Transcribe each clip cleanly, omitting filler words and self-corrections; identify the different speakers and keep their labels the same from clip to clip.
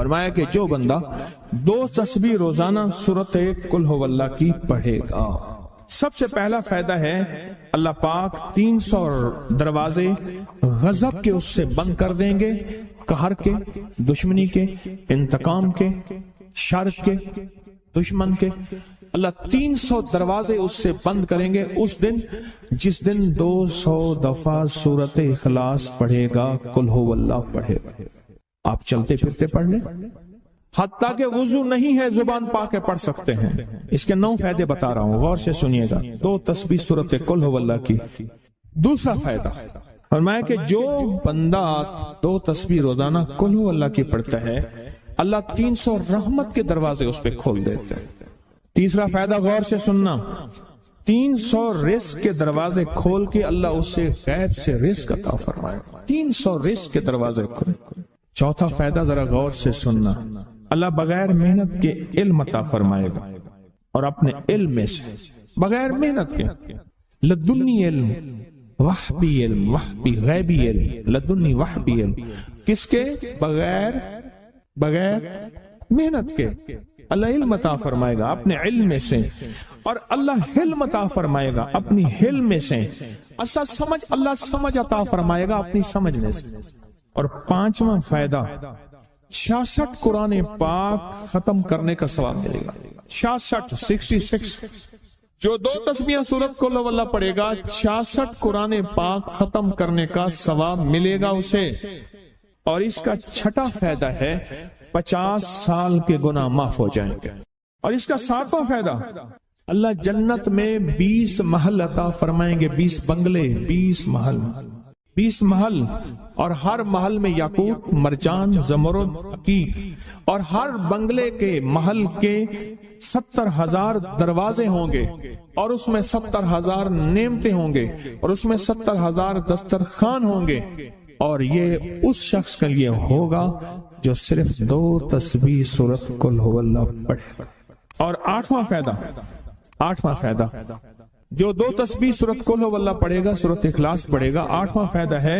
Speaker 1: فرمایا کہ جو بندہ 2 تسبیح روزانہ سورت قل ہو اللہ کی پڑھے گا، سب سے پہلا فائدہ ہے اللہ پاک 300 دروازے غضب کے اس سے بند کر دیں گے، قہر کے، دشمنی کے، انتقام کے، شر کے، دشمن کے۔ اللہ 300 دروازے اس سے بند کریں گے اس دن جس دن 200 دفعہ سورت اخلاص پڑھے گا، قل ہو اللہ پڑھے گا۔ آپ چلتے پھرتے پڑھ لیں، حتیٰ کہ وضو نہیں ہے زبان پاک کے پڑھ سکتے ہیں۔ اس کے 9 فائدے بتا رہا ہوں، غور سے سنیے گا۔ 2 تسبیح سورت قل ہو اللہ کی۔ دوسرا فائدہ فرمایا کہ جو بندہ 2 تسبیح روزانہ قل ہو اللہ کی پڑھتا ہے، اللہ 300 رحمت کے دروازے اس پہ کھول دیتے ہیں۔ تیسرا فائدہ غور سے سننا، 300 رزق کے دروازے کھول کے اللہ اس سے غیب سے رزق عطا فرمائے، 300 رزق کے دروازے کھول۔ چوتھا فائدہ ذرا غور سے سننا، اللہ بغیر محنت کے علم عطا فرمائے گا، اور اپنے علم میں سے بغیر محنت کے، لدنی علم، وحبی علم، وحبی غیبی علم، لدنی وحبی علم، کس کے؟ بغیر محنت کے اللہ علم عطا فرمائے گا اپنے علم میں سے، اور اللہ حلم عطا فرمائے گا اپنی حلم میں سے، اللہ سمجھ عطا فرمائے گا اپنی سمجھ میں سے۔ اور 5واں فائدہ 66 قرآن پاک ختم کرنے کا ثواب ملے گا۔ 66 جو 2 تسبیح سورت قل ہو اللہ پڑھے گا، 66 قرآن پاک ختم کرنے کا ثواب ملے گا اسے۔ اور اس کا 6واں فائدہ ہے 50 سال کے گناہ معاف ہو جائیں گے۔ اور اس کا 7واں فائدہ، اللہ جنت میں 20 محل عطا فرمائیں گے، 20 بنگلے، 20 محل، اور ہر محل میں یاقوت، مرجان، زمرد، عقیق، اور ہر بنگلے کے محل کے 70,000 دروازے ہوں گے، اور اس میں 70,000 نعمتیں ہوں گے، اور اس میں 70,000 دسترخوان ہوں گے، اور یہ اس شخص کے لیے ہوگا جو صرف 2 تسبیح سورت قل ہو اللہ پڑھے۔ اور 8واں فائدہ جو 2 تسبیح سورت قل ہو اللہ پڑھے گا، سورت اخلاص پڑھے گا، 8واں فائدہ ہے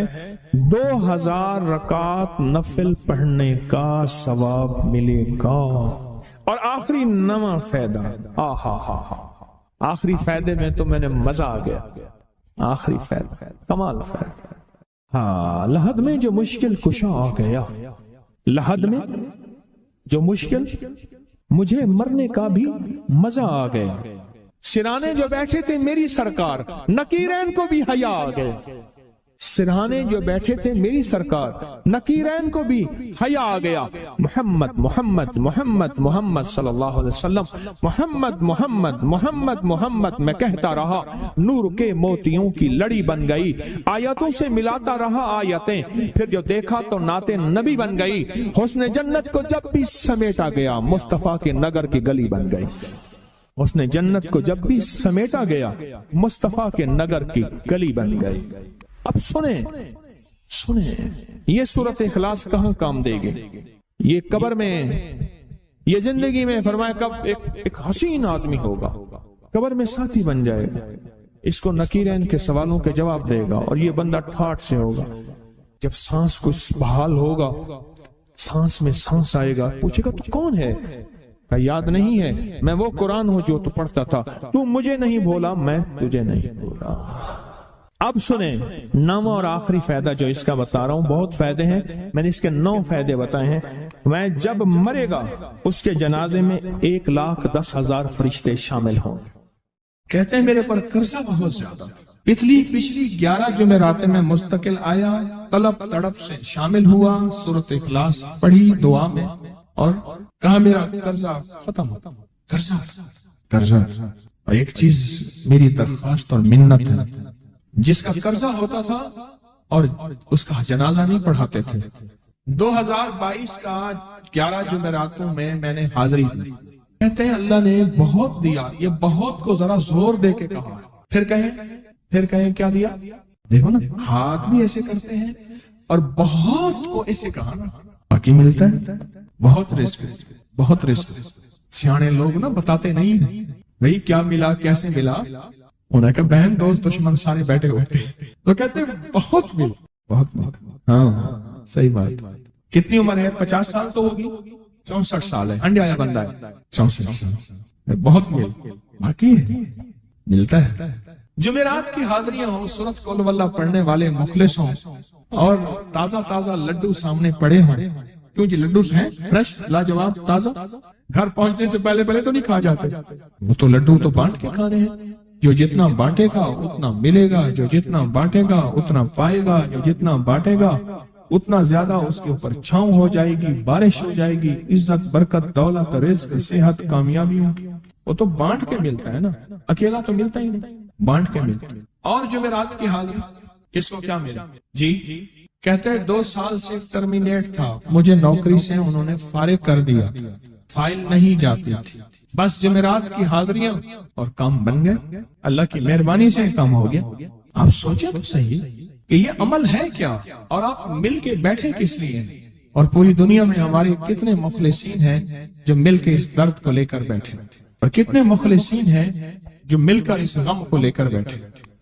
Speaker 1: 2000 رکعت نفل پڑھنے کا ثواب ملے گا۔ اور آخری 9واں فائدہ، آخری فائدے میں تو میں نے مزہ آ گیا، آخری فائدہ کمال فائدہ۔ لحد میں جو مشکل کشا آ گیا، لحد میں جو مشکل، مجھے مرنے کا بھی مزہ آ گیا، سرانے جو بیٹھے تھے میری سرکار، نکیرین کو بھی حیا آ گئے، سرہانے جو بیٹھے تھے میری سرکار، نکیرین کو بھی حیا آ گیا، محمد محمد محمد محمد صلی اللہ علیہ وسلم، محمد محمد محمد محمد میں کہتا رہا، نور کے موتیوں کی لڑی بن گئی، آیتوں سے ملاتا رہا آیتیں، پھر جو دیکھا تو نعت نبی بن گئی، حسن جنت کو جب بھی سمیٹا گیا مصطفیٰ کے نگر کی گلی بن گئی، حسن جنت کو جب بھی سمیٹا گیا مصطفیٰ کے نگر کی گلی بن گئی۔ اب سنیں یہ سورت اخلاص کہاں کام دے گی؟ یہ قبر میں، یہ زندگی میں، فرمایا کب ایک حسین آدمی ہوگا، قبر میں ساتھی بن جائے گا، اس کو نکیرین کے سوالوں کے جواب دے گا، اور یہ بندہ ٹھاٹ سے ہوگا، جب سانس کو بحال ہوگا، سانس میں سانس آئے گا، پوچھے گا تو کون ہے؟ یاد نہیں ہے، میں وہ قرآن ہوں جو تو پڑھتا تھا، تو مجھے نہیں بھولا، میں تجھے نہیں بھولا۔ اب سنیں 9واں اور آخری فائدہ جو اس کا بتا رہا ہوں، بہت فائدے ہیں، میں نے اس کے 9 فائدے بتائے ہیں۔ میں جب مرے گا اس کے جنازے میں 1,10,000 فرشتے شامل ہوں۔ کہتے ہیں میرے پر قرضہ بہت زیادہ، پچھلی 11 جمعراتیں میں مستقل آیا، طلب تڑپ سے شامل ہوا، سورت اخلاص پڑھی دعا میں، اور کہا میرا قرضہ ختم ہو، قرضہ۔ اور ایک چیز میری درخواست اور منت ہے، جس کا قرضہ ہوتا تھا اور اس کا جنازہ نہیں پڑھاتے تھے، 2022 کا 11 جمعراتوں میں میں نے حاضری دی، کہتے ہیں اللہ نے بہت دیا، یہ بہت کو ذرا زور دے کے کہا، پھر کہیں کیا دیا؟ دیکھو نا، ہاتھ بھی ایسے کرتے ہیں اور بہت کو ایسے کہا، باقی ملتا ہے، بہت رزق۔ سیانے لوگ نا بتاتے نہیں ہیں بھئی کیا ملا، کیسے ملا، انہیں کہ بہن دوست دشمن سارے بیٹھے ہوتے ہیں تو کہتے ہیں بہت ملا، بہت ملا۔ ہاں صحیح بات، کتنی عمر ہے؟ 50 سال تو ہوگی، 64 سال ہے، انڈیا آیا بندہ ہے 64 سال، بہت باقی ملتا ہے۔ جمعرات کی حاضریاں ہوں، سورت قل واللہ پڑھنے والے مخلص ہوں، اور تازہ تازہ لڈو سامنے پڑے ہوں، کیوں جی لڈو ہیں فریش لاجواب تازہ، گھر پہنچنے سے پہلے تو نہیں کھا جاتے، وہ تو لڈو تو بانٹ کے کھانے ہیں، جو جتنا بانٹے گا اتنا ملے گا، جو جتنا بانٹے گا اتنا پائے گا، جو جتنا بانٹے گا اتنا زیادہ اس کے اوپر چھاؤں ہو جائے گی، بارش ہو جائے گی، عزت برکت دولت رزق صحت کامیابی ہوگی، وہ تو بانٹ کے ملتا ہے نا، اکیلا تو ملتا ہی نہیں، بانٹ کے ملتا ہے۔ اور جمعرات کی حاضری کس کو کیا ملا؟ جی کہتے ہیں 2 سال سے ٹرمینیٹ تھا، مجھے نوکری سے انہوں نے فارغ کر دیا، فائل نہیں جاتی تھی، بس جمعرات کی حاضریاں اور کام بن گئے، اللہ کی مہربانی سے کام ہو گیا۔ آپ سوچیں تو صحیح کہ یہ عمل ہے کیا، اور آپ مل کے بیٹھے کس لیے؟ اور پوری دنیا میں ہمارے کتنے مخلصین ہیں جو مل کے اس درد کو لے کر بیٹھے، اور کتنے مخلصین ہیں جو مل کر اس غم کو لے کر بیٹھے،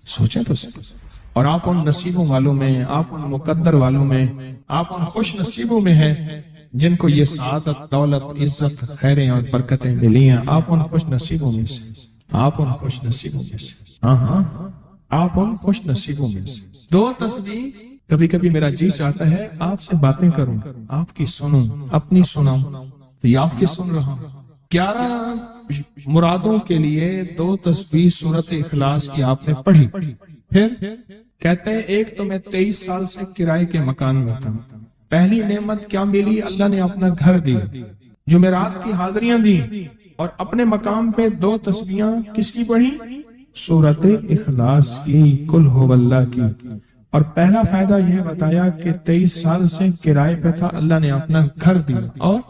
Speaker 1: سوچیں تو صحیح۔ اور آپ ان نصیبوں والوں میں، آپ ان مقدر والوں میں، آپ ان خوش نصیبوں میں ہیں جن کو یہ سعادت دولت عزت خیریں اور برکتیں ملی ہیں، آپ ان خوش نصیبوں میں سے، آپ ان خوش نصیبوں میں سے، ہاں آپ ان خوش نصیبوں میں سے۔ 2 تسبیح کبھی کبھی میرا جی چاہتا ہے آپ سے باتیں کروں، آپ کی سنوں، اپنی سناؤں، تو یہ آپ کی سن رہا ہوں۔ 11 مرادوں کے لیے 2 تسبیح سورت اخلاص کی آپ نے پڑھی، پھر کہتے ہیں ایک تو میں 23 سال سے کرائے کے مکان میں تھا، پہلی نعمت کیا ملی؟ اللہ نے اپنا گھر دیا، جمعرات کی حاضریاں دی، اور اپنے مقام پہ 2 تسبیحاں کس کی پڑھی؟ سورت اخلاص کی، قل هو اللہ کی۔ اور پہلا فائدہ یہ بتایا کہ 23 سال سے کرائے پہ تھا، اللہ نے اپنا گھر دیا، اور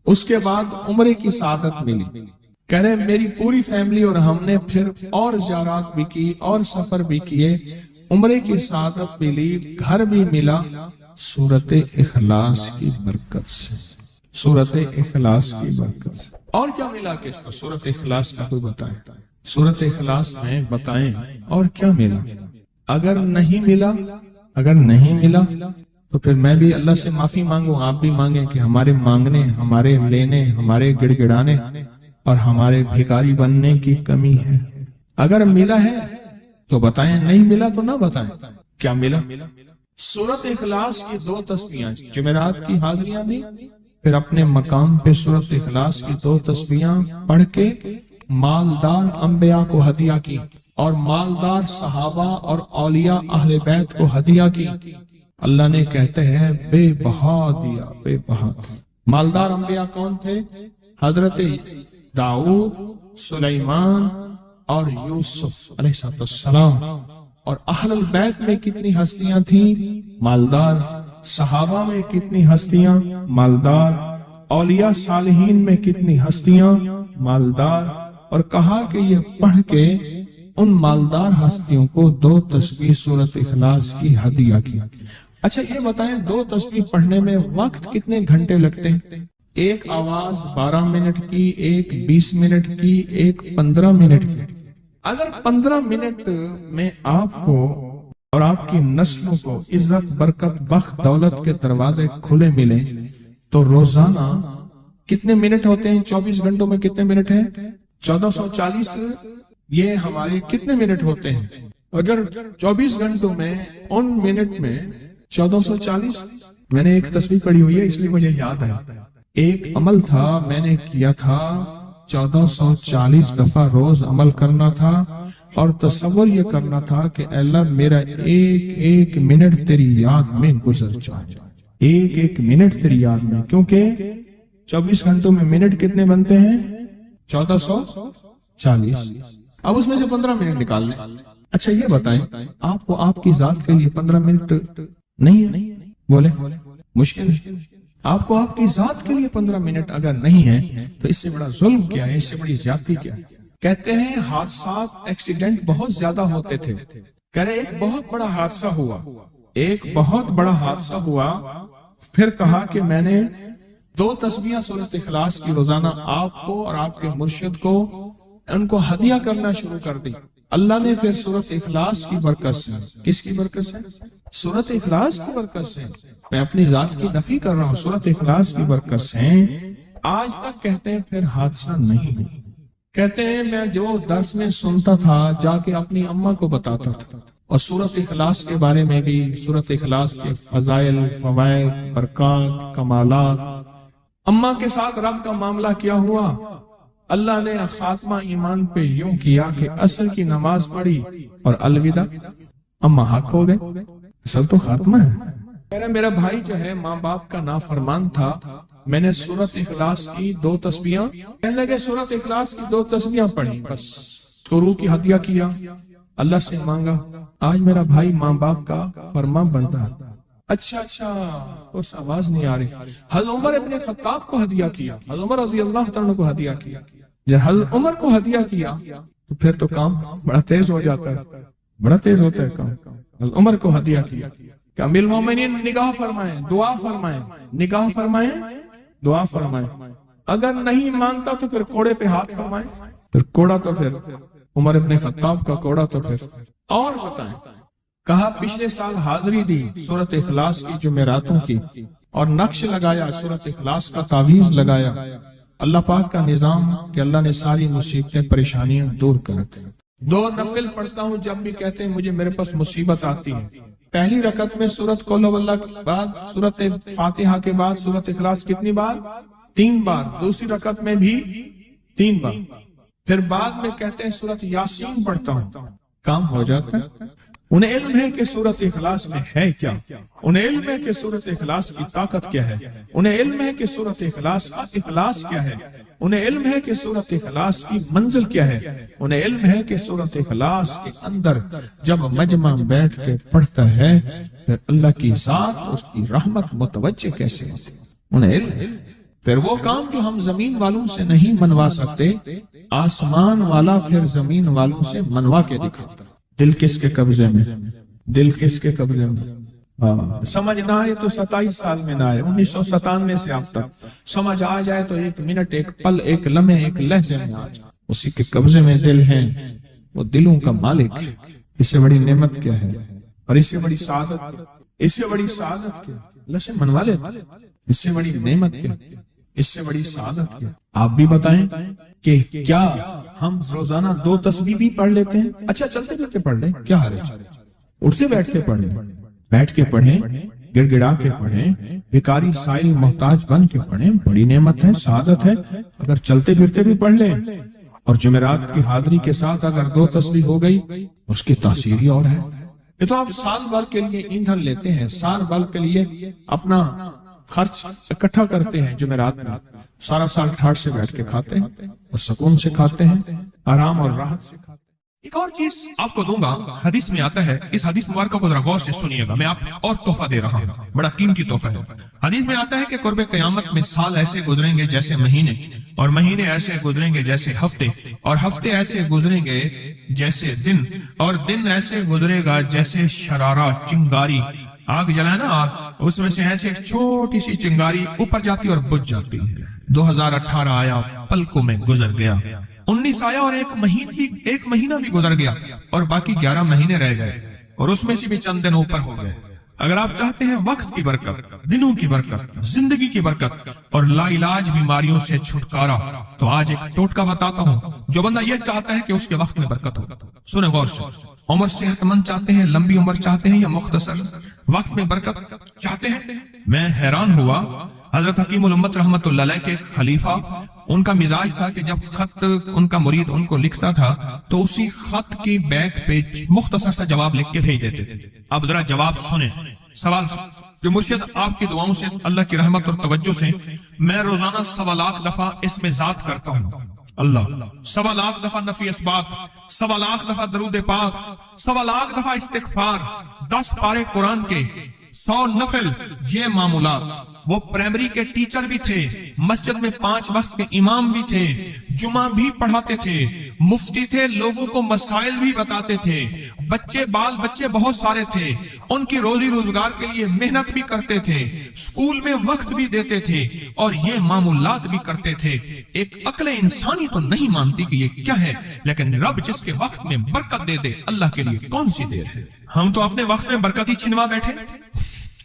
Speaker 1: اس کے بعد عمرے کی سعادت ملی۔ کہہ رہے میری پوری فیملی اور ہم نے پھر اور زیارات بھی کی اور سفر بھی کیے، عمرے کی سعادت ملی، گھر بھی ملا، سورت اخلاص کی برکت سے، سورت اخلاص کی برکت سے۔ اور کیا ملا کس کو؟ سورت اخلاص کا کوئی بتائے، سورت اخلاص میں بتائیں اور کیا ملا؟ اگر نہیں ملا تو پھر میں بھی اللہ سے معافی مانگوں، آپ بھی مانگیں کہ ہمارے مانگنے، ہمارے لینے، ہمارے گڑ گڑانے اور ہمارے بھیکاری بننے کی کمی ہے۔ اگر ملا ہے تو بتائیں، نہیں ملا تو نہ بتائیں کیا ملا۔ سورت اخلاص کی 2 تسبیحاں، جمعرات کی حاضریاں دی، پھر اپنے مقام پہ سورت اخلاص کی 2 تسبیحاں پڑھ کے مالدار انبیاء کو ہدیہ کی، اور مالدار صحابہ اور اولیاء اہل بیت کو ہدیہ کی۔ اللہ نے کہتے ہیں بے بہا دیا، بے بہا۔ مالدار انبیاء کون تھے؟ حضرت داؤد، سلیمان اور یوسف علیہ السلام۔ اور اہل البیت میں کتنی ہستیاں تھیں؟ مالدار۔ صحابہ میں کتنی ہستیاں؟ مالدار۔ اولیاء صالحین میں کتنی ہستیاں؟ مالدار۔ اور کہا کہ یہ پڑھ کے ان مالدار ہستیوں کو 2 تسبیح سورت اخلاص کی ہدیہ کیا۔ اچھا یہ بتائیں 2 تسبیح پڑھنے میں وقت کتنے گھنٹے لگتے ہیں؟ ایک آواز 12 منٹ کی، ایک 20 منٹ کی، ایک 15 منٹ کی۔ اگر 15 منٹ میں آپ کو اور آپ کی نسلوں کو عزت برکت بخت دولت کے دروازے کھلے ملے تو روزانہ کتنے منٹ ہوتے ہیں؟ 24 گھنٹوں میں کتنے منٹ ہیں؟ 1440۔ یہ ہمارے کتنے منٹ ہوتے ہیں؟ اگر 24 گھنٹوں میں ان منٹ میں 1440۔ میں نے ایک تسبیح پڑھی ہوئی ہے اس لیے مجھے یاد ہے، ایک عمل تھا میں نے کیا تھا، 1440 دفعہ روز عمل کرنا تھا، اور تصور یہ کرنا تھا کہ اے اللہ میرا ایک ایک منٹ تیری یاد میں گزر جائے، ایک ایک منٹ تیری یاد میں، کیونکہ 24 گھنٹوں میں منٹ کتنے بنتے ہیں؟ 1440۔ اب اس میں سے 15 منٹ نکال لیں۔ اچھا یہ بتائیں آپ کو آپ کی ذات کے لیے 15 منٹ نہیں ہے؟ بولے مشکل ہے۔ آپ کو آپ کی ذات کے لیے 15 منٹ اگر نہیں ہے تو اس سے بڑا ظلم کیا ہے، اس سے بڑی زیادتی کیا ہے؟ کہتے ہیں حادثات ایکسیڈنٹ بہت زیادہ ہوتے تھے، کہہ رہے ایک بہت بڑا حادثہ ہوا، ایک بہت بڑا حادثہ ہوا، پھر کہا کہ میں نے 2 تسبیحاں سورۃ اخلاص کی روزانہ آپ کو اور آپ کے مرشد کو ان کو ہدیہ کرنا شروع کر دی۔ اللہ نے پھر سورۃ اخلاص کی برکت سے، کس کی برکت سے؟ سورۃ اخلاص کی برکت سے، میں اپنی ذات کی نفی کر رہا ہوں، سورۃ اخلاص کی برکت سے آج تک کہتے ہیں پھر حادثہ نہیں ہے۔ کہتے ہیں میں جو درس میں سنتا تھا جا کے اپنی اماں کو بتاتا تھا، اور سورۃ اخلاص کے بارے میں بھی، سورۃ اخلاص کے فضائل، فوائد، برکات، کمالات، اماں کے ساتھ رب کا معاملہ کیا ہوا۔ اللہ نے خاتمہ ایمان پہ یوں کیا کہ عصر کی نماز پڑھی اور الوداع، اماں حق ہو گئے، اصل تو خاتمہ ہے۔ میرا بھائی جو ہے ماں باپ کا نافرمان تھا، میں نے سورۃ اخلاص کی 2 تسبیحاں، کہنے لگے سورۃ اخلاص کی 2 تسبیحاں پڑھی، بس شروع کی ہدیہ کیا، اللہ سے مانگا، آج میرا بھائی ماں باپ کا فرما بردار۔ اچھا اس آواز نہیں آ رہی۔ حضرت عمر ابن خطاب کو ہدیہ کیا، حضرت عمر رضی اللہ تعالیٰ کو ہدیہ کیا، جب حضرت عمر کو ہدیہ کیا تو پھر تو کام بڑا تیز ہو جاتا ہے، بڑا تیز ہوتا ہے کام۔ حضرت عمر کو ہدیہ کیا کہ امیر المومنین نگاہ فرمائیں، دعا فرمائیں، نگاہ فرمائیں، دعا فرمائیں، اگر نہیں مانتا تو پھر کوڑے پہ ہاتھ فرمائیں، پھر کوڑا تو پھر عمر ابن خطاب کا کوڑا تو پھر اور بتائیں۔ کہا پچھلے سال حاضری دی سورۃ اخلاص کی جمعراتوں کی، اور نقش لگایا سورۃ اخلاص کا، تعویذ لگایا، اللہ پاک کا نظام کہ اللہ نے ساری مصیبتیں پریشانیاں دور کر دی۔ 2 نفل پڑھتا ہوں جب بھی کہتے ہیں مجھے میرے پاس مصیبت آتی ہے، پہلی رکعت میں سورۃ قل ہو اللہ کے بعد، سورۃ فاتحہ کے بعد سورۃ اخلاص کتنی بار؟ 3 بار، دوسری رکعت میں بھی 3 بار، پھر بعد میں کہتے ہیں سورۃ یاسین پڑھتا ہوں، کام ہو جاتا ہے۔ انہیں علم ہے کہ سورۃ اخلاص میں ہے کیا، انہیں علم ہے کہ سورۃ اخلاص کی طاقت کیا ہے، انہیں علم ہے کہ سورۃ اخلاص کا اخلاص کیا ہے، انہیں علم ہے کہ سورۃ اخلاص کی منزل کیا ہے، انہیں علم ہے کہ سورۃ اخلاص کے اندر جب مجمع بیٹھ کے پڑھتا ہے پھر اللہ کی ذات اس کی رحمت متوجہ کیسے ہوتی، انہیں علم ہے۔ پھر وہ کام جو ہم زمین والوں سے نہیں منوا سکتے، آسمان والا پھر زمین والوں سے منوا کے دکھاتا۔ دل کس کے قبضے میں؟ دل کس کے قبضے میں؟ سمجھ نہ آئے تو 27 سال میں نہ آئے، 1997 سے اب تک سمجھ آ جائے تو 1 منٹ، 1 پل، 1 لمحے، 1 لہجے میں آ جائے، اسی کے قبضے میں دل ہیں، وہ دلوں کا مالک۔ اس سے بڑی نعمت کیا ہے، اور اس سے بڑی سعادت، اس سے بڑی سعادت کیا؟ اللہ سے منوا لے، اس سے بڑی نعمت کیا، اس سے بڑی سعادت کیا؟ آپ بھی بتائیں کہ کیا ہم روزانہ 2 تسبیح بھی پڑھ لیتے ہیں؟ اچھا چلتے چلتے پڑھ لیں، کیا حرج؟ اٹھتے بیٹھتے پڑھ لیں، بیٹھ کے پڑھیں، گڑ گڑا کے پڑھیں، بھکاری سائل محتاج بن کے پڑھیں، بڑی نعمت ہے، سعادت ہے۔ اگر چلتے پھرتے بھی پڑھ لیں، اور جمعرات کی حاضری کے ساتھ اگر 2 تسبیح ہو گئی، اس کی تاثیر ہی اور ہے۔ یہ تو آپ سال بھر کے لیے ایندھن لیتے ہیں، سال بھر کے لیے اپنا خرچ اکٹھا کرتے ہیں، جمعرات میں سارا سال ٹھاٹ سے بیٹھ کے کھاتے ہیں، اور سکون سے کھاتے ہیں، آرام اور راحت سے کھاتے ہیں۔
Speaker 2: ایک اور چیز آپ کو دوں گا، حدیث میں آتا ہے، اس حدیث مبارکہ کو ذرا غور سے سنیے گا، میں آپ اور تحفہ دے رہا ہوں، بڑا قیمتی تحفہ ہے۔ حدیث میں آتا ہے کہ قرب قیامت میں سال ایسے گزریں گے جیسے مہینے، اور مہینے ایسے گزریں گے جیسے ہفتے، اور ہفتے ایسے گزریں گے جیسے دن، اور دن ایسے گزرے گا جیسے شرارہ، چنگاری، آگ جلائے نا آگ، اس میں سے ایسے ایک چھوٹی سی چنگاری اوپر جاتی اور بجھ جاتی ہے۔ 2018 آیا، پلکوں میں گزر گیا، 19 آیا اور ایک مہینہ بھی گزر گیا، اور باقی 11 مہینے رہ گئے، اور اس میں سے بھی چند دن اوپر ہو گئے۔ اگر آپ چاہتے ہیں وقت کی برکت، دنوں کی برکت، زندگی کی برکت اور لا علاج بیماریوں سے چھٹکارا، تو آج ایک ٹوٹکا بتاتا ہوں جو بندہ یہ چاہتا ہے کہ اس کے وقت میں برکت ہو۔ سنیں غور سے، عمر صحت مند چاہتے ہیں، لمبی عمر چاہتے ہیں، یا مختصر وقت میں برکت چاہتے ہیں؟ میں حیران ہوا، حضرت حکیم الامت رحمت اللہ علیہ کے خلیفہ، ان کا مزاج تھا کہ جب خط ان کا مرید ان کو لکھتا تھا تو اسی خط کی بیک پہ مختصر سا جواب لکھ کے بھیج دیتے تھے۔ اب ذرا جواب سنیں، سوال کہ مرشد آپ کی دعاؤں سے، اللہ کی رحمت اور توجہ سے میں روزانہ 1.25 لاکھ دفعہ اس میں ذات کرتا ہوں، اللہ 1.25 لاکھ دفعہ نفی اسبات، 1.25 لاکھ دفعہ درود پاک، 1.25 لاکھ دفعہ استغفار، 10 پارے قرآن کے، 100 نفل، یہ معمولات وہ پرائمری کے ٹیچر بھی تھے، مسجد میں 5 وقت کے امام بھی تھے، جمعہ بھی پڑھاتے تھے، مفتی تھے، لوگوں کو مسائل بھی بتاتے تھے، بال بچے بہت سارے تھے، ان کی روزی روزگار کے لیے محنت بھی کرتے تھے، اسکول میں وقت بھی دیتے تھے اور یہ معمولات بھی کرتے تھے۔ ایک عقل انسانی تو نہیں مانتی کہ یہ کیا ہے، لیکن رب جس کے وقت میں برکت دے دے، اللہ کے لیے کون سی دیر ہے۔ ہم تو اپنے وقت میں برکت ہی چھنوا بیٹھے،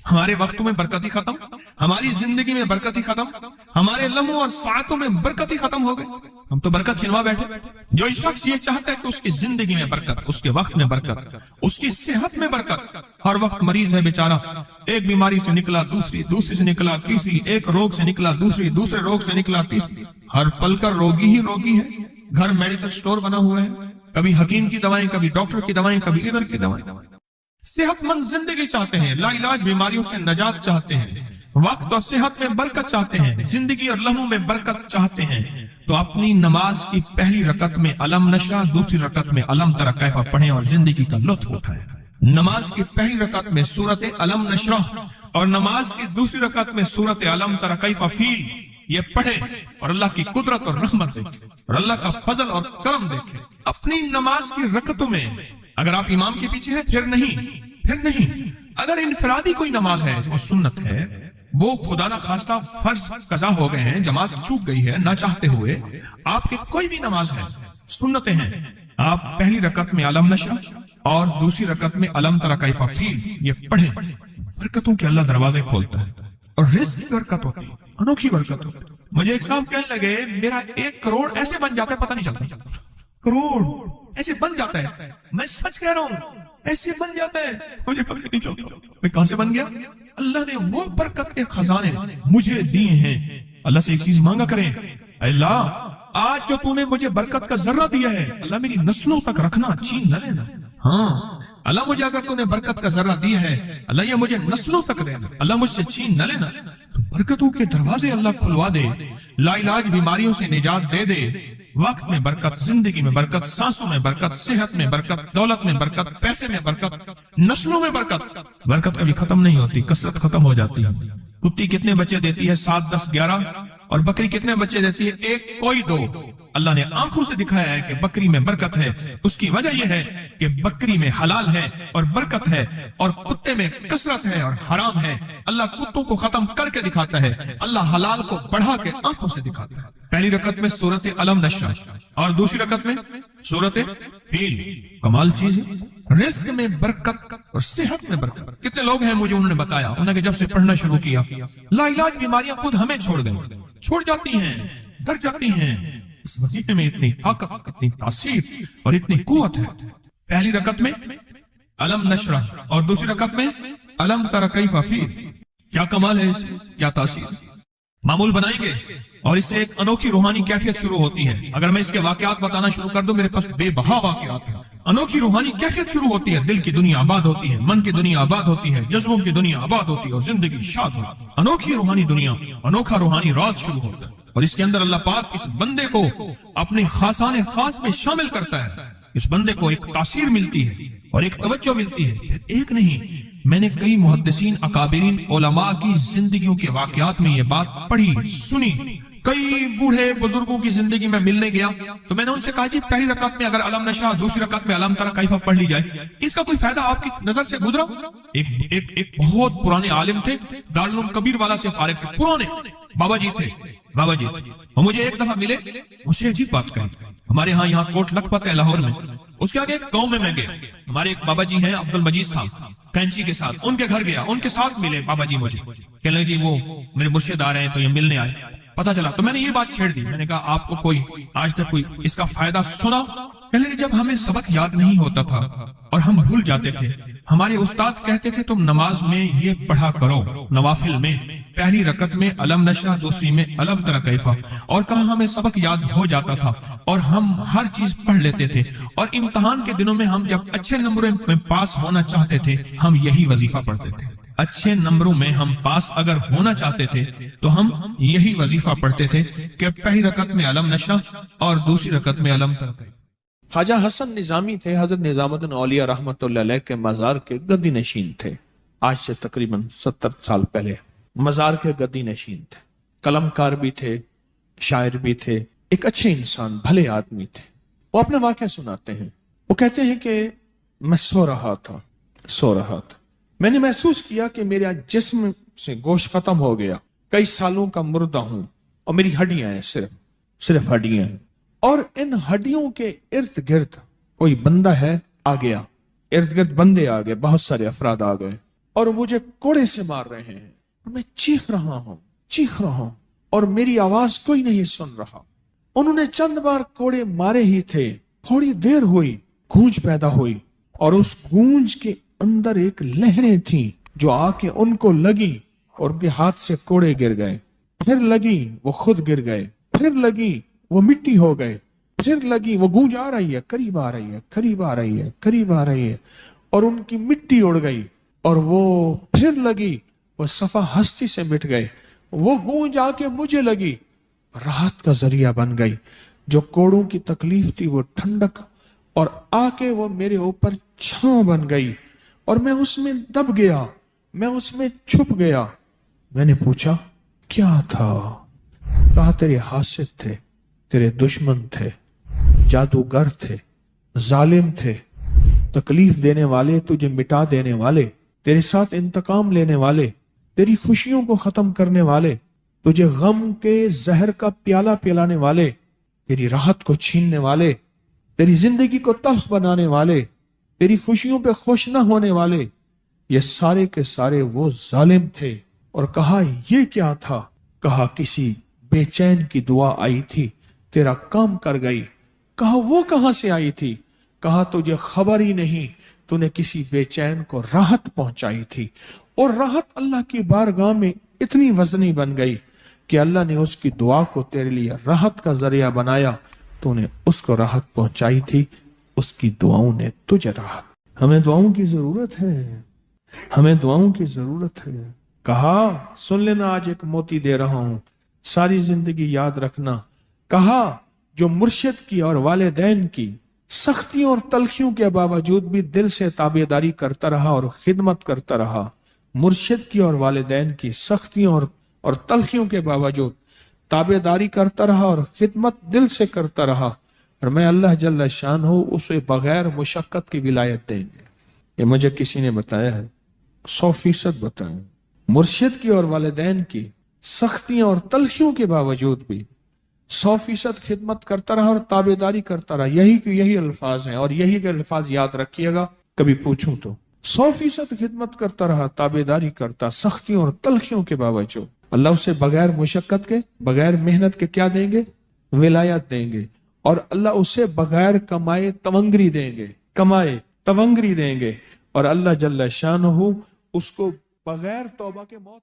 Speaker 2: ہمارے وقتوں میں برکت ہی ختم، ہماری زندگی میں برکت ہی ختم، ہمارے لمحوں اور ساعتوں میں برکت ہی ختم ہو گئے، ہم تو برکت چھنوا بیٹھے۔ جو شخص یہ چاہتا ہے کہ اس کی زندگی میں برکت، اس کے وقت میں برکت، اس کی صحت میں برکت، ہر وقت مریض ہے بیچارہ، ایک بیماری سے نکلا دوسری، دوسری سے نکلا تیسری، ایک روگ سے نکلا دوسری، دوسرے روگ سے نکلا تیسری، ہر پل کر روگی ہی روگی ہے۔ گھر میڈیکل سٹور بنا ہوا ہے، کبھی حکیم کی دوائیں، کبھی ڈاکٹر کی دوائیں، کبھی ادھر کی دوائیں۔ صحت مند زندگی چاہتے ہیں، لا علاج بیماریوں سے نجات چاہتے ہیں، وقت اور صحت میں برکت چاہتے ہیں، زندگی اور لمحوں میں برکت چاہتے ہیں، تو اپنی نماز کی پہلی رکعت میں علم نشرح، دوسری رکعت میں علم تری کیف پڑھیں اور زندگی کا لطف اٹھائیں۔ نماز کی پہلی رکعت میں سورت علم نشرح اور نماز کی دوسری رکعت میں سورت علم تری کیف فیل یہ پڑھیں اور اللہ کی قدرت اور رحمت دیکھیں اور اللہ کا فضل اور کرم دیکھیں۔ اپنی نماز کی رکعتوں میں اگر آپ امام کے پیچھے ہیں پھر نہیں، اگر انفرادی کوئی نماز ہے وہ سنت ہے، وہ خدا نہ خواستہ فرض قضا ہو گئے ہیں، جماعت چوک گئی ہے نہ چاہتے ہوئے، آپ کی کوئی بھی نماز ہے، سنتیں ہیں، آپ پہلی رکعت میں علم نشرح اور دوسری رکعت میں علم تری کیف فیل یہ پڑھیں، برکتوں کے اللہ دروازے کھولتا ہے اور رزق کی برکت ہوتی ہے، انوکھی برکت ہوتی ہے۔ مجھے ایک صاحب کہنے لگے میرا 1 کروڑ ایسے بن جاتا ہے، پتہ نہیں چلتا، کروڑ ایسے بن جاتا ہے، میں سچ کہہ رہا ہوں ایسے بن جاتا ہے، مجھے پتہ نہیں چلتا میں کہاں سے بن گیا۔ اللہ نے وہ برکت کے خزانے مجھے دیے ہیں۔ اللہ سے ایک چیز مانگا کریں، اللہ آج جو تو نے مجھے برکت کا ذرہ دیا ہے اللہ میری نسلوں تک رکھنا، چھین نہ لینا۔ ہاں اللہ مجھے اگر تو نے برکت کا ذرہ دیا ہے اللہ یہ مجھے نسلوں تک دینا، اللہ مجھ سے چھین نہ لینا۔ تو برکتوں کے دروازے اللہ کھلوا دے، لا علاج بیماریوں سے نجات دے دے، وقت میں برکت، زندگی میں برکت، سانسوں میں برکت، صحت میں برکت، دولت میں برکت، پیسے میں برکت، نسلوں میں برکت۔ برکت کبھی ختم نہیں ہوتی، کثرت ختم ہو جاتی ہے۔ کتی کتنے بچے دیتی ہے؟ 7، 10، 11، اور بکری کتنے بچے دیتی ہے؟ 1، کوئی 2۔ اللہ نے آنکھوں سے دکھایا ہے کہ بکری میں برکت ہے، اس کی وجہ یہ ہے کہ بکری میں حلال ہے اور برکت ہے، اور کتے میں کثرت ہے اور حرام ہے۔ اللہ کتوں کو ختم کر کے دکھاتا ہے، اللہ حلال کو بڑھا کے آنکھوں سے دکھاتا ہے۔ پہلی رکعت میں سورت علم نشرح اور دوسری رکعت میں سورت فیل، کمال چیز ہے۔ رزق میں برکت اور صحت میں برکت۔ کتنے لوگ ہیں مجھے انہوں نے بتایا، انہوں نے جب سے پڑھنا شروع کیا لا علاج بیماریاں خود ہمیں چھوڑ جاتی ہیں، ڈر جاتی ہیں۔ اس وظیفے میں اتنی طاقت، اتنی تاثیر اور اتنی قوت ہے۔ پہلی رکعت میں علم نشرح اور دوسری رکعت میں علم تری کیف فیل، کیا کمال ہے، اس کیا تاثیر۔ معمول بنائیں گے اور اس سے ایک انوکھی روحانی کیفیت شروع ہوتی ہے۔ اگر میں اس کے واقعات بتانا شروع کر دوں میرے پاس بے بہا واقعات ہیں۔ انوکھی روحانی کیفیت شروع ہوتی ہے، دل کی دنیا آباد ہوتی ہے، من کی دنیا آباد ہوتی ہے، جذبوں کی دنیا آباد ہوتی ہے اور زندگی شاد ہوتی ہے۔ انوکھی روحانی دنیا، انوکھا روحانی راز شروع ہوتا ہے اور اس کے اندر اللہ پاک اس بندے کو اپنے خاصان خاص میں شامل کرتا ہے۔ اس بندے کو ایک تاثیر ملتی ہے اور ایک توجہ ملتی ہے۔ پھر ایک نہیں، میں نے کئی محدثین، اکابرین، علماء کی زندگیوں کے واقعات میں یہ بات پڑھی، سنی۔ کئی بوڑھے بزرگوں کی زندگی میں ملنے گیا تو میں نے ان سے کہا جی پہلی رکعت میں اگر علم نشرح، دوسری رکعت میں علم تری کیف پڑھ لی جائے، اس کا کوئی فائدہ آپ کی نظر سے گزرا؟ ایک بہت پرانے عالم تھے، دارالعلوم کبیر والا سے فارغ تھے، پرانے بابا جی تھے، بابا جی وہ مجھے ایک دفعہ ملے، مجھ سے عجیب بات کہی۔ ہمارے ہاں یہاں کوٹ لکھپت ہے لاہور میں، اس کے آگے ایک گاؤں میں گیا، ہمارے ایک بابا جی ہیں عبد المجید صاحب کینچی کے ساتھ، ان کے گھر گیا، ان کے ساتھ ملے بابا جی، مجھے کہنے لگے جی وہ میرے مرشد آ رہے ہیں تو یہ ملنے آئے۔ پتہ چلا تو میں نے یہ بات چھیڑ دی، میں نے کہا آپ کو کوئی آج تک کوئی اس کا فائدہ سنا؟ کہنے لگے جب ہمیں سبق یاد نہیں ہوتا تھا اور ہم بھول جاتے تھے، ہمارے استاد کہتے تھے تم نماز میں یہ پڑھا کرو، نوافل میں پہلی رکعت میں علم نشرح، دوسری میں علم تری کیف، اور کہا ہمیں سبق یاد ہو جاتا تھا اور ہم ہر چیز پڑھ لیتے تھے، اور امتحان کے دنوں میں ہم جب اچھے نمبروں میں پاس ہونا چاہتے تھے ہم یہی وظیفہ پڑھتے تھے۔ اچھے نمبروں میں ہم پاس اگر ہونا چاہتے تھے تو ہم یہی وظیفہ پڑھتے تھے کہ پہلی رکعت میں علم نشرح اور دوسری رکعت میں علم تری کیف۔
Speaker 1: خواجہ حسن نظامی تھے، حضرت نظام الدین اولیاء رحمۃ اللہ علیہ کے مزار کے گدی نشین تھے، آج سے تقریباً 70 سال پہلے۔ مزار کے گدی نشین تھے، قلم کار بھی تھے، شاعر بھی تھے، ایک اچھے انسان، بھلے آدمی تھے۔ وہ اپنا واقعہ سناتے ہیں۔ وہ کہتے ہیں کہ میں سو رہا تھا، میں نے محسوس کیا کہ میرے جسم سے گوشت ختم ہو گیا، کئی سالوں کا مردہ ہوں، اور میری ہڈیاں ہیں، صرف ہڈیاں ہیں، اور ان ہڈیوں کے ارد گرد کوئی بندہ ہے آ گیا، ارد گرد بندے آ گئے، بہت سارے افراد آ گئے، اور مجھے کوڑے سے مار رہے ہیں، اور میں چیخ رہا ہوں اور میری آواز کوئی نہیں سن رہا۔ انہوں نے چند بار کوڑے مارے ہی تھے، تھوڑی دیر ہوئی، گونج پیدا ہوئی، اور اس گونج کے اندر ایک لہریں تھیں جو آ کے ان کو لگی اور ان کے ہاتھ سے کوڑے گر گئے، پھر لگی وہ خود گر گئے، پھر لگی وہ مٹی ہو گئے، پھر لگی وہ گونج آ رہی ہے، قریب آ رہی ہے، اور ان کی مٹی اڑ گئی، اور وہ پھر لگی، وہ صفحہ ہستی سے مٹ گئے، وہ گونج آ کے مجھے لگی، راحت کا ذریعہ بن گئی، جو کوڑوں کی تکلیف تھی وہ ٹھنڈک، اور آ کے وہ میرے اوپر چھاؤں بن گئی، اور میں اس میں دب گیا، میں اس میں چھپ گیا۔ میں نے پوچھا کیا تھا؟ کہا تیرے حاسد تھے، تیرے دشمن تھے، جادوگر تھے، ظالم تھے، تکلیف دینے والے، تجھے مٹا دینے والے، تیرے ساتھ انتقام لینے والے، تیری خوشیوں کو ختم کرنے والے، تجھے غم کے زہر کا پیالہ پلانے والے، تیری راحت کو چھیننے والے، تیری زندگی کو تلخ بنانے والے، تیری خوشیوں پہ خوش نہ ہونے والے، یہ سارے کے سارے وہ ظالم تھے۔ اور کہا یہ کیا تھا؟ کہا کسی بے چین کی دعا آئی تھی، تیرا کام کر گئی۔ کہا وہ کہاں سے آئی تھی؟ کہا تجھے خبر ہی نہیں، تو نے کسی بے چین کو راحت پہنچائی تھی، اور راحت اللہ کی بارگاہ میں اتنی وزنی بن گئی کہ اللہ نے اس کی دعا کو تیرے لیے راحت کا ذریعہ بنایا، تو نے اس کو راحت پہنچائی تھی، اس کی دعاؤں نے تجھے راحت۔ ہمیں دعاؤں کی ضرورت ہے، کہا سن لینا، آج ایک موتی دے رہا ہوں، ساری زندگی یاد رکھنا۔ کہا جو مرشد کی اور والدین کی سختیوں اور تلخیوں کے باوجود بھی دل سے تابعداری کرتا رہا اور خدمت کرتا رہا، مرشد کی اور والدین کی سختیوں اور تلخیوں کے باوجود تابعداری کرتا رہا اور خدمت دل سے کرتا رہا، اور میں اللہ جل شان ہوں اسے بغیر مشقت کی ولایت دیں گے۔ یہ مجھے کسی نے بتایا ہے، 100% بتایا۔ مرشد کی اور والدین کی سختیوں اور تلخیوں کے باوجود بھی 100% خدمت کرتا رہا اور تابعداری کرتا رہا۔ یہی الفاظ ہیں، اور یہی کے الفاظ یاد رکھیے گا کبھی پوچھوں تو۔ 100% خدمت کرتا رہا، تابعداری کرتا، سختیوں اور تلخیوں کے باوجود۔ اللہ اسے بغیر مشقت کے، بغیر محنت کے کیا دیں گے؟ ولایت دیں گے، اور اللہ اسے بغیر کمائے تونگری دیں گے، اور اللہ جل شانہ اس کو بغیر توبہ کے موت